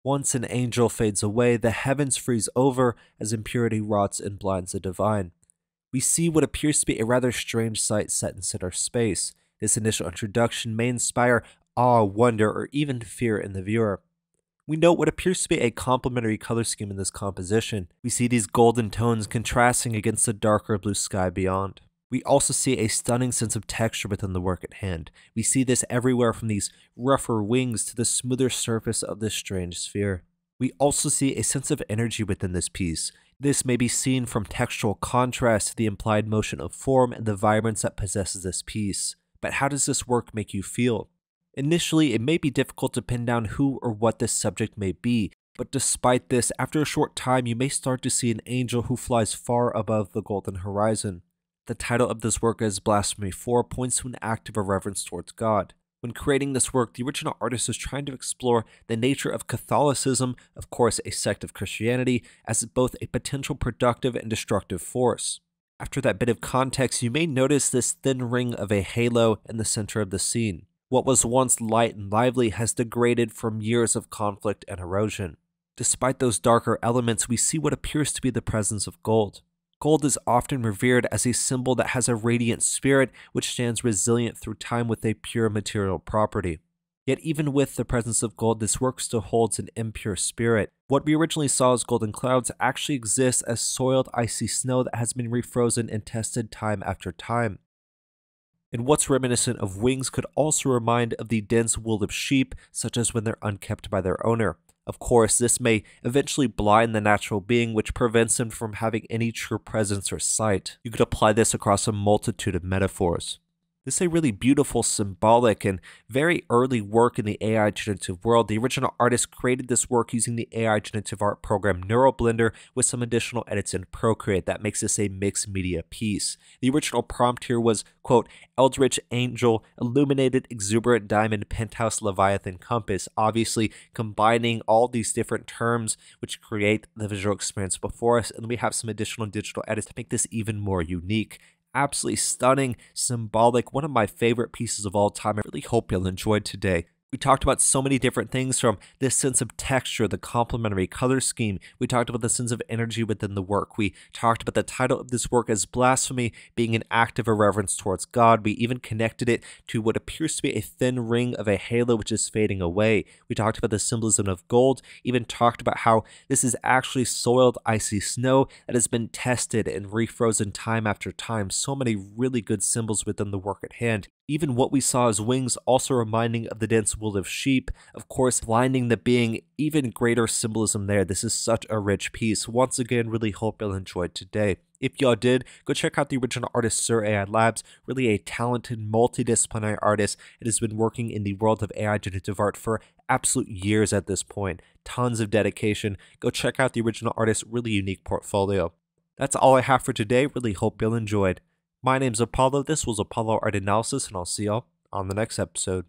Once an angel fades away, the heavens freeze over as impurity rots and blinds the divine. We see what appears to be a rather strange sight set in center space. This initial introduction may inspire awe, wonder, or even fear in the viewer. We note what appears to be a complementary color scheme in this composition. We see these golden tones contrasting against the darker blue sky beyond. We also see a stunning sense of texture within the work at hand. We see this everywhere from these rougher wings to the smoother surface of this strange sphere. We also see a sense of energy within this piece. This may be seen from textual contrast to the implied motion of form and the vibrance that possesses this piece. But how does this work make you feel? Initially, it may be difficult to pin down who or what this subject may be, but despite this, after a short time you may start to see an angel who flies far above the golden horizon. The title of this work as Blasphemy IV points to an act of irreverence towards God. When creating this work, the original artist was trying to explore the nature of Catholicism, of course a sect of Christianity, as both a potential productive and destructive force. After that bit of context, you may notice this thin ring of a halo in the center of the scene. What was once light and lively has degraded from years of conflict and erosion. Despite those darker elements, we see what appears to be the presence of gold. Gold is often revered as a symbol that has a radiant spirit which stands resilient through time with a pure material property. Yet even with the presence of gold, this work still holds an impure spirit. What we originally saw as golden clouds actually exists as soiled icy snow that has been refrozen and tested time after time. And what's reminiscent of wings could also remind of the dense wool of sheep, such as when they're unkept by their owner. Of course, this may eventually blind the natural being, which prevents them from having any true presence or sight. You could apply this across a multitude of metaphors. This is a really beautiful, symbolic, and very early work in the AI generative world. The original artist created this work using the AI generative art program NeuralBlender with some additional edits in Procreate. That makes this a mixed media piece. The original prompt here was, quote, Eldritch Angel, Illuminated Exuberant Diamond, Penthouse Leviathan Compass, obviously combining all these different terms which create the visual experience before us, and we have some additional digital edits to make this even more unique. Absolutely stunning, symbolic, one of my favorite pieces of all time. I really hope you'll enjoy today. We talked about so many different things, from this sense of texture, the complementary color scheme. We talked about the sense of energy within the work. We talked about the title of this work as Blasphemy being an act of irreverence towards God. We even connected it to what appears to be a thin ring of a halo which is fading away. We talked about the symbolism of gold, even talked about how this is actually soiled icy snow that has been tested and refrozen time after time. So many really good symbols within the work at hand. Even what we saw as wings also reminding of the dense wool of sheep, of course blinding the being, even greater symbolism there. This is such a rich piece. Once again, really hope you'll enjoy it today. If y'all did, go check out the original artist surea.i Labs, really a talented multidisciplinary artist. It has been working in the world of AI generative art for absolute years at this point. Tons of dedication. Go check out the original artist's really unique portfolio. That's all I have for today. Really hope you'll enjoy it. My name's Apollo, this was Apollo Art Analysis, and I'll see y'all on the next episode.